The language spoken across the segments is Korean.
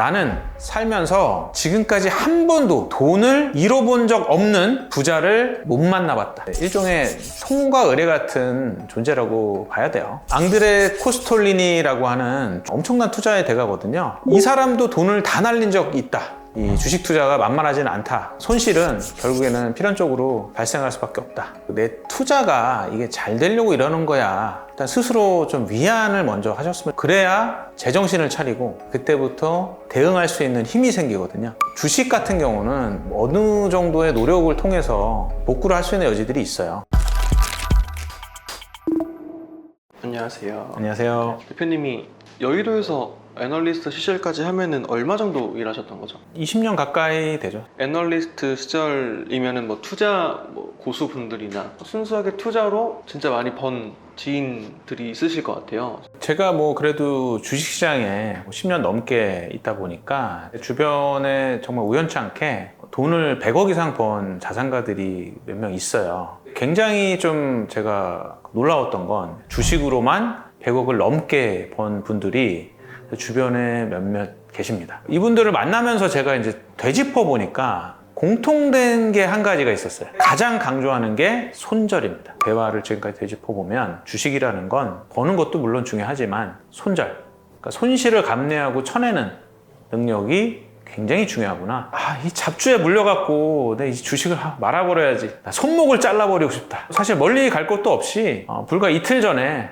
나는 살면서 지금까지 한 번도 돈을 잃어본 적 없는 부자를 못 만나봤다. 일종의 통과 의례 같은 존재라고 봐야 돼요. 앙드레 코스톨리니라고 하는 엄청난 투자의 대가거든요. 이 사람도 돈을 다 날린 적이 있다. 이 주식 투자가 만만하지는 않다. 손실은 결국에는 필연적으로 발생할 수밖에 없다. 내 투자가 이게 잘 되려고 이러는 거야. 일단 스스로 좀 위안을 먼저 하셨으면, 그래야 제정신을 차리고 그때부터 대응할 수 있는 힘이 생기거든요. 주식 같은 경우는 어느 정도의 노력을 통해서 복구를 할 수 있는 여지들이 있어요. 안녕하세요. 안녕하세요. 대표님이 여의도에서 애널리스트 시절까지 하면은 얼마 정도 일하셨던 거죠? 20년 가까이 되죠. 애널리스트 시절이면은 뭐 투자 고수분들이나 순수하게 투자로 진짜 많이 번 지인들이 있으실 것 같아요. 제가 그래도 주식시장에 10년 넘게 있다 보니까 주변에 정말 우연치 않게 돈을 100억 이상 번 자산가들이 몇 명 있어요. 굉장히 좀 제가 놀라웠던 건 주식으로만 100억을 넘게 번 분들이 주변에 몇몇 계십니다. 이분들을 만나면서 제가 이제 되짚어 보니까 공통된 게 한 가지가 있었어요. 가장 강조하는 게 손절입니다. 대화를 지금까지 되짚어 보면 주식이라는 건 버는 것도 물론 중요하지만 손절, 그러니까 손실을 감내하고 쳐내는 능력이 굉장히 중요하구나. 이 잡주에 물려갖고 내 이 주식을 말아버려야지. 나 손목을 잘라버리고 싶다. 사실 멀리 갈 것도 없이 불과 이틀 전에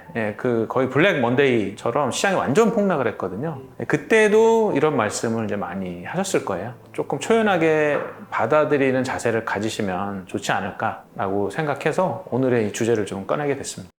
거의 블랙 먼데이처럼 시장이 완전 폭락을 했거든요. 그때도 이런 말씀을 이제 많이 하셨을 거예요. 조금 초연하게 받아들이는 자세를 가지시면 좋지 않을까라고 생각해서 오늘의 이 주제를 좀 꺼내게 됐습니다.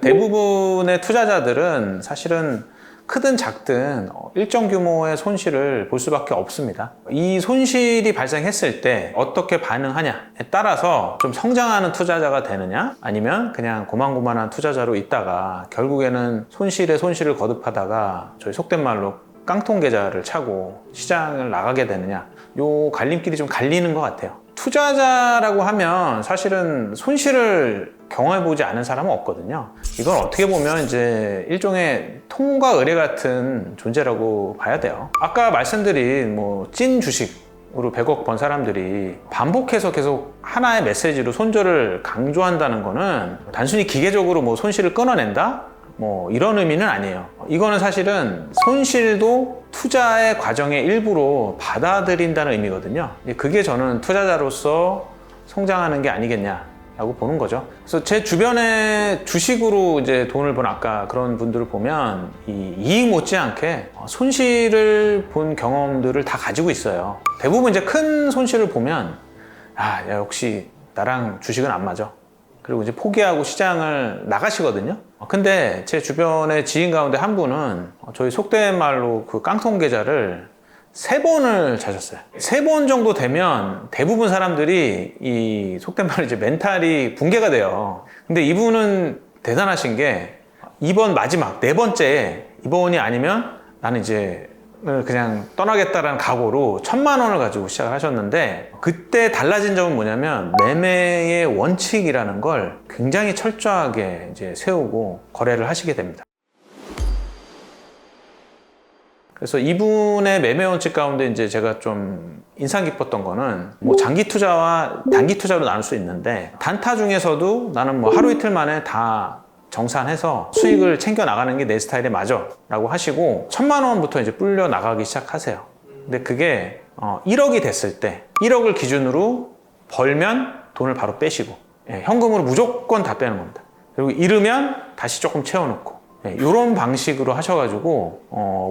대부분의 투자자들은 사실은 크든 작든 일정 규모의 손실을 볼 수밖에 없습니다. 이 손실이 발생했을 때 어떻게 반응하냐에 따라서 좀 성장하는 투자자가 되느냐, 아니면 그냥 고만고만한 투자자로 있다가 결국에는 손실에 손실을 거듭하다가 저희 속된 말로 깡통 계좌를 차고 시장을 나가게 되느냐, 요 갈림길이 좀 갈리는 것 같아요. 투자자라고 하면 사실은 손실을 경험해보지 않은 사람은 없거든요. 이건 어떻게 보면 이제 일종의 통과 의례 같은 존재라고 봐야 돼요. 아까 말씀드린 찐 주식으로 100억 번 사람들이 반복해서 계속 하나의 메시지로 손절을 강조한다는 거는 단순히 기계적으로 손실을 끊어낸다? 이런 의미는 아니에요. 이거는 사실은 손실도 투자의 과정의 일부로 받아들인다는 의미거든요. 그게 저는 투자자로서 성장하는 게 아니겠냐라고 보는 거죠. 그래서 제 주변에 주식으로 이제 돈을 번 아까 그런 분들을 보면 이익 못지않게 손실을 본 경험들을 다 가지고 있어요. 대부분 이제 큰 손실을 보면 야, 역시 나랑 주식은 안 맞아. 그리고 이제 포기하고 시장을 나가시거든요. 근데 제 주변의 지인 가운데 한 분은 저희 속된 말로 그 깡통 계좌를 3번을 차셨어요. 3번 정도 되면 대부분 사람들이 이 속된 말로 이제 멘탈이 붕괴가 돼요. 근데 이분은 대단하신 게 이번 마지막 4번째, 이번이 아니면 나는 이제 그냥 떠나겠다라는 각오로 1000만 원을 가지고 시작을 하셨는데, 그때 달라진 점은 뭐냐면 매매의 원칙이라는 걸 굉장히 철저하게 이제 세우고 거래를 하시게 됩니다. 그래서 이분의 매매 원칙 가운데 이제 제가 좀 인상 깊었던 거는 장기 투자와 단기 투자로 나눌 수 있는데, 단타 중에서도 나는 하루 이틀 만에 다 정산해서 수익을 챙겨 나가는 게 내 스타일에 맞아 라고 하시고 1000만 원부터 이제 불려 나가기 시작하세요. 근데 그게 1억이 됐을 때 1억을 기준으로 벌면 돈을 바로 빼시고, 현금으로 무조건 다 빼는 겁니다. 그리고 잃으면 다시 조금 채워놓고, 이런 방식으로 하셔가지고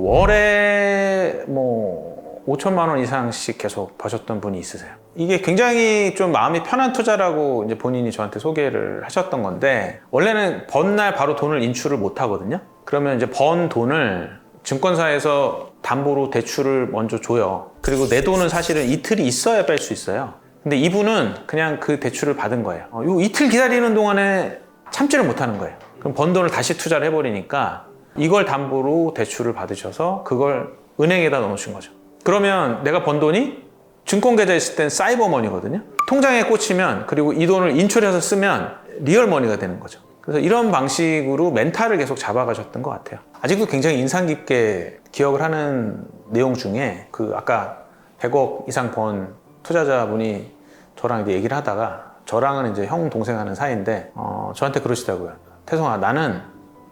월에 5천만 원 이상씩 계속 버셨던 분이 있으세요. 이게 굉장히 좀 마음이 편한 투자라고 이제 본인이 저한테 소개를 하셨던 건데, 원래는 번 날 바로 돈을 인출을 못 하거든요. 그러면 이제 번 돈을 증권사에서 담보로 대출을 먼저 줘요. 그리고 내 돈은 사실은 이틀이 있어야 뺄 수 있어요. 근데 이분은 그냥 그 대출을 받은 거예요. 요 이틀 기다리는 동안에 참지를 못하는 거예요. 그럼 번 돈을 다시 투자를 해버리니까 이걸 담보로 대출을 받으셔서 그걸 은행에다 넣어놓으신 거죠. 그러면 내가 번 돈이 증권계좌에 있을 땐 사이버머니거든요. 통장에 꽂히면, 그리고 이 돈을 인출해서 쓰면 리얼머니가 되는 거죠. 그래서 이런 방식으로 멘탈을 계속 잡아가셨던 것 같아요. 아직도 굉장히 인상 깊게 기억을 하는 내용 중에 그 아까 100억 이상 번 투자자분이 저랑 이제 얘기를 하다가 저랑은 이제 형 동생 하는 사이인데 저한테 그러시더라고요. 태성아, 나는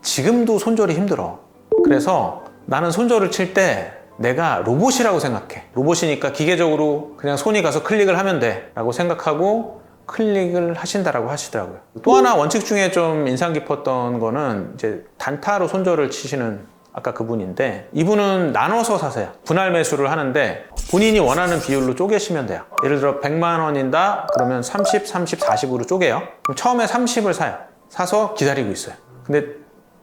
지금도 손절이 힘들어. 그래서 나는 손절을 칠 때 내가 로봇이라고 생각해. 로봇이니까 기계적으로 그냥 손이 가서 클릭을 하면 돼 라고 생각하고 클릭을 하신다라고 하시더라고요. 또 하나 원칙 중에 좀 인상 깊었던 거는 이제 단타로 손절을 치시는 아까 그분인데, 이분은 나눠서 사세요. 분할 매수를 하는데 본인이 원하는 비율로 쪼개시면 돼요. 예를 들어 100만 원인다 그러면 30, 30, 40으로 쪼개요. 그럼 처음에 30을 사요. 사서 기다리고 있어요. 근데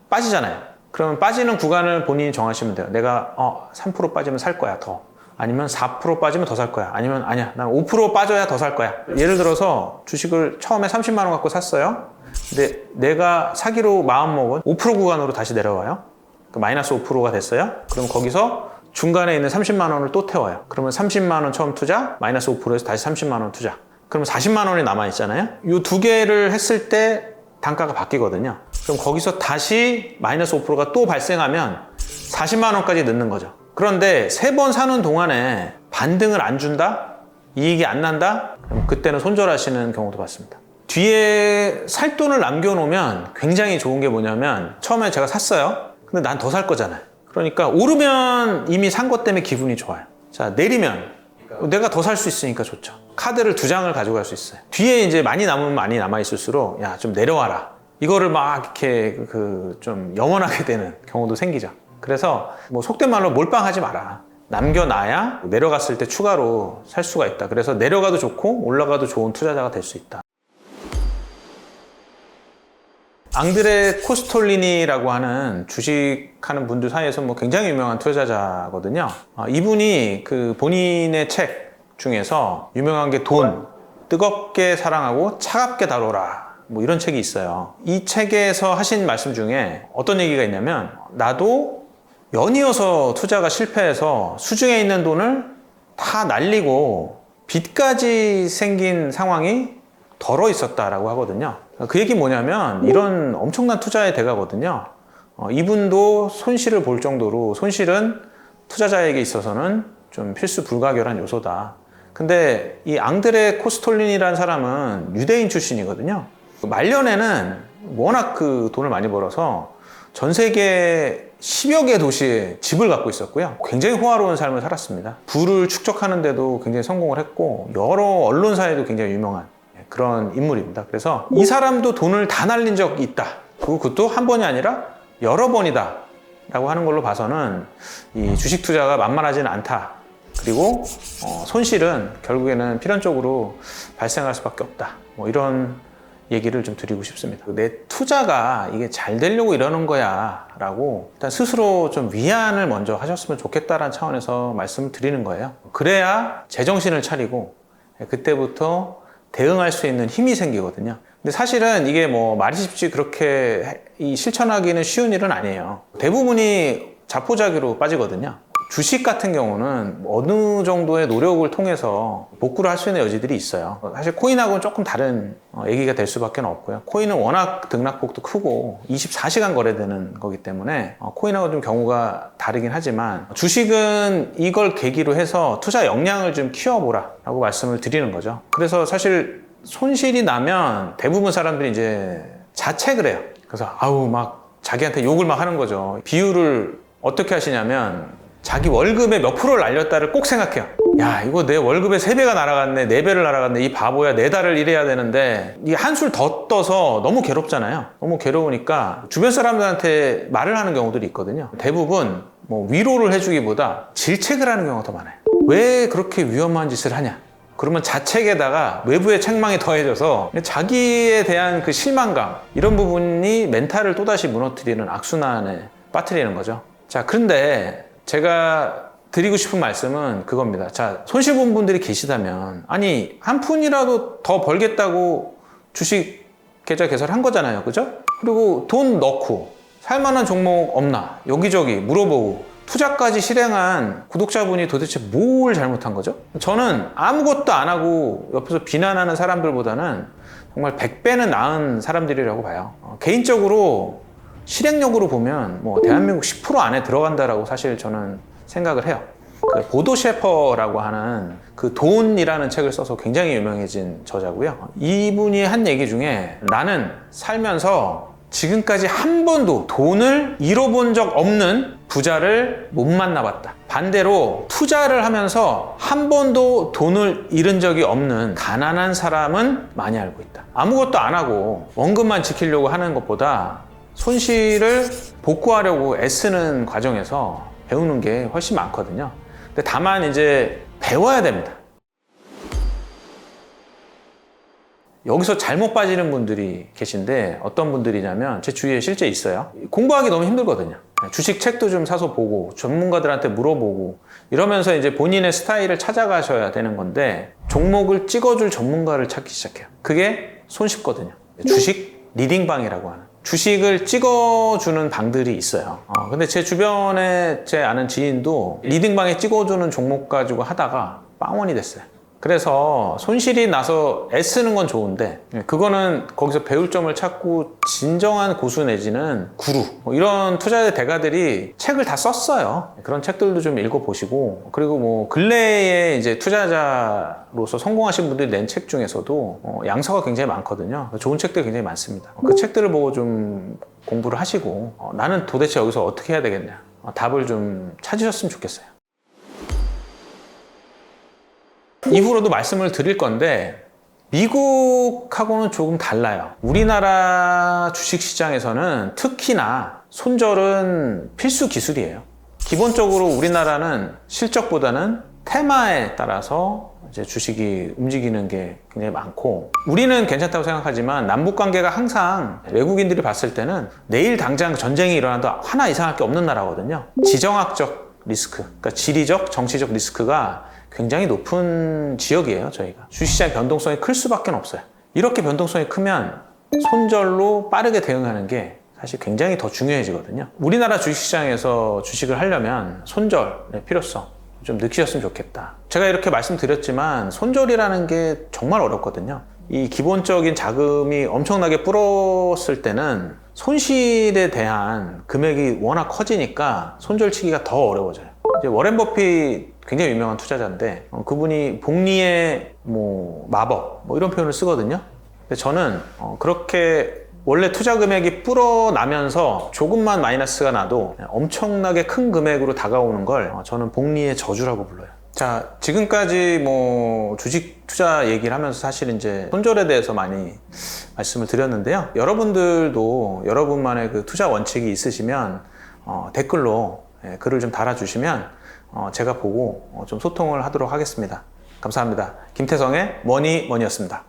빠지잖아요. 그러면 빠지는 구간을 본인이 정하시면 돼요. 내가 3% 빠지면 살 거야, 더. 아니면 4% 빠지면 더 살 거야. 아니면 아니야, 난 5% 빠져야 더 살 거야. 예를 들어서 주식을 처음에 30만 원 갖고 샀어요. 근데 내가 사기로 마음먹은 5% 구간으로 다시 내려와요. 마이너스 5%가 됐어요. 그럼 거기서 중간에 있는 30만 원을 또 태워요. 그러면 30만 원 처음 투자, 마이너스 5%에서 다시 30만 원 투자. 그러면 40만 원이 남아있잖아요. 이 두 개를 했을 때 단가가 바뀌거든요. 그럼 거기서 다시 마이너스 5%가 또 발생하면 40만 원까지 넣는 거죠. 그런데 3번 사는 동안에 반등을 안 준다? 이익이 안 난다? 그럼 그때는 손절하시는 경우도 봤습니다. 뒤에 살 돈을 남겨놓으면 굉장히 좋은 게 뭐냐면, 처음에 제가 샀어요. 근데 난 더 살 거잖아요. 그러니까 오르면 이미 산 것 때문에 기분이 좋아요. 자, 내리면 내가 더 살 수 있으니까 좋죠. 카드를 2장을 가져갈 수 있어요. 뒤에 이제 많이 남으면 많이 남아있을수록 야, 좀 내려와라. 이거를 막 이렇게 좀 영원하게 되는 경우도 생기죠. 그래서 뭐 속된 말로 몰빵하지 마라. 남겨놔야 내려갔을 때 추가로 살 수가 있다. 그래서 내려가도 좋고 올라가도 좋은 투자자가 될 수 있다. 앙드레 코스톨리니라고 하는 주식하는 분들 사이에서 뭐 굉장히 유명한 투자자거든요. 이분이 그 본인의 책 중에서 유명한 게 돈, 뜨겁게 사랑하고 차갑게 다뤄라. 뭐 이런 책이 있어요. 이 책에서 하신 말씀 중에 어떤 얘기가 있냐면, 나도 연이어서 투자가 실패해서 수중에 있는 돈을 다 날리고 빚까지 생긴 상황이 덜어 있었다라고 하거든요. 그 얘기 뭐냐면 이런 엄청난 투자의 대가거든요. 이분도 손실을 볼 정도로, 손실은 투자자에게 있어서는 좀 필수 불가결한 요소다. 근데 이 앙드레 코스톨린이라는 사람은 유대인 출신이거든요. 말년에는 워낙 그 돈을 많이 벌어서 전 세계 10여 개 도시에 집을 갖고 있었고요. 굉장히 호화로운 삶을 살았습니다. 부를 축적하는데도 굉장히 성공을 했고, 여러 언론사에도 굉장히 유명한 그런 인물입니다. 그래서 이 사람도 돈을 다 날린 적이 있다. 그것도 한 번이 아니라 여러 번이다 라고 하는 걸로 봐서는 이 주식 투자가 만만하지는 않다. 그리고 손실은 결국에는 필연적으로 발생할 수밖에 없다. 뭐 이런 얘기를 좀 드리고 싶습니다. 내 투자가 이게 잘 되려고 이러는 거야 라고 일단 스스로 좀 위안을 먼저 하셨으면 좋겠다라는 차원에서 말씀을 드리는 거예요. 그래야 제정신을 차리고 그때부터 대응할 수 있는 힘이 생기거든요. 근데 사실은 이게 뭐 말이 쉽지 그렇게 실천하기는 쉬운 일은 아니에요. 대부분이 자포자기로 빠지거든요. 주식 같은 경우는 어느 정도의 노력을 통해서 복구를 할 수 있는 여지들이 있어요. 사실 코인하고는 조금 다른 얘기가 될 수밖에 없고요. 코인은 워낙 등락폭도 크고 24시간 거래되는 거기 때문에 코인하고 좀 경우가 다르긴 하지만, 주식은 이걸 계기로 해서 투자 역량을 좀 키워보라 라고 말씀을 드리는 거죠. 그래서 사실 손실이 나면 대부분 사람들이 이제 자책을 해요. 그래서 아우 막 자기한테 욕을 막 하는 거죠. 비율을 어떻게 하시냐면, 자기 월급의 몇 프로를 날렸다를 꼭 생각해요. 야, 이거 내 월급의 3배가 날아갔네, 4배를 날아갔네, 이 바보야, 4달을 일해야 되는데 이 한술 더 떠서 너무 괴롭잖아요. 너무 괴로우니까 주변 사람들한테 말을 하는 경우들이 있거든요. 대부분 뭐 위로를 해주기보다 질책을 하는 경우가 더 많아요. 왜 그렇게 위험한 짓을 하냐? 그러면 자책에다가 외부의 책망이 더해져서 자기에 대한 그 실망감, 이런 부분이 멘탈을 또다시 무너뜨리는 악순환에 빠뜨리는 거죠. 자, 그런데 제가 드리고 싶은 말씀은 그겁니다. 자, 손실 본 분들이 계시다면, 아니 한 푼이라도 더 벌겠다고 주식 계좌 개설한 거잖아요. 그죠? 그리고 돈 넣고 살만한 종목 없나 여기저기 물어보고 투자까지 실행한 구독자분이 도대체 뭘 잘못한 거죠? 저는 아무것도 안 하고 옆에서 비난하는 사람들보다는 정말 100배는 나은 사람들이라고 봐요. 개인적으로 실행력으로 보면 뭐 대한민국 10% 안에 들어간다라고 사실 저는 생각을 해요. 그 보도 셰퍼라고 하는 그 돈이라는 책을 써서 굉장히 유명해진 저자고요. 이분이 한 얘기 중에 나는 살면서 지금까지 한 번도 돈을 잃어본 적 없는 부자를 못 만나봤다. 반대로 투자를 하면서 한 번도 돈을 잃은 적이 없는 가난한 사람은 많이 알고 있다. 아무것도 안 하고 원금만 지키려고 하는 것보다 손실을 복구하려고 애쓰는 과정에서 배우는 게 훨씬 많거든요. 근데 다만 이제 배워야 됩니다. 여기서 잘못 빠지는 분들이 계신데 어떤 분들이냐면 제 주위에 실제 있어요. 공부하기 너무 힘들거든요. 주식 책도 좀 사서 보고 전문가들한테 물어보고 이러면서 이제 본인의 스타일을 찾아가셔야 되는 건데 종목을 찍어줄 전문가를 찾기 시작해요. 그게 손쉽거든요. 주식 리딩방이라고 하는 주식을 찍어주는 방들이 있어요. 근데 제 주변에 제 아는 지인도 리딩방에 찍어주는 종목 가지고 하다가 빵원이 됐어요. 그래서 손실이 나서 애쓰는 건 좋은데 그거는 거기서 배울 점을 찾고 진정한 고수 내지는 구루 이런 투자의 대가들이 책을 다 썼어요. 그런 책들도 좀 읽어보시고 그리고 뭐 근래에 이제 투자자로서 성공하신 분들이 낸 책 중에서도 양서가 굉장히 많거든요. 좋은 책들이 굉장히 많습니다. 그 책들을 보고 좀 공부를 하시고 나는 도대체 여기서 어떻게 해야 되겠냐 답을 좀 찾으셨으면 좋겠어요. 이후로도 말씀을 드릴 건데 미국하고는 조금 달라요. 우리나라 주식시장에서는 특히나 손절은 필수 기술이에요. 기본적으로 우리나라는 실적보다는 테마에 따라서 이제 주식이 움직이는 게 굉장히 많고 우리는 괜찮다고 생각하지만 남북관계가 항상 외국인들이 봤을 때는 내일 당장 전쟁이 일어나도 하나 이상할 게 없는 나라거든요. 지정학적 리스크, 그러니까 지리적, 정치적 리스크가 굉장히 높은 지역이에요. 저희가 주식시장 변동성이 클 수밖에 없어요. 이렇게 변동성이 크면 손절로 빠르게 대응하는 게 사실 굉장히 더 중요해지거든요. 우리나라 주식시장에서 주식을 하려면 손절의 필요성 좀 느끼셨으면 좋겠다. 제가 이렇게 말씀드렸지만 손절이라는 게 정말 어렵거든요. 이 기본적인 자금이 엄청나게 불었을 때는 손실에 대한 금액이 워낙 커지니까 손절치기가 더 어려워져요. 이제 워렌 버핏 굉장히 유명한 투자자인데 그분이 복리의 뭐 마법 뭐 이런 표현을 쓰거든요. 근데 저는 그렇게 원래 투자 금액이 불어나면서 조금만 마이너스가 나도 엄청나게 큰 금액으로 다가오는 걸 저는 복리의 저주라고 불러요. 자, 지금까지 뭐 주식 투자 얘기를 하면서 사실 이제 손절에 대해서 많이 말씀을 드렸는데요. 여러분들도 여러분만의 그 투자 원칙이 있으시면 댓글로 글을 좀 달아주시면 제가 보고 좀 소통을 하도록 하겠습니다. 감사합니다. 김태성의 머니머니였습니다.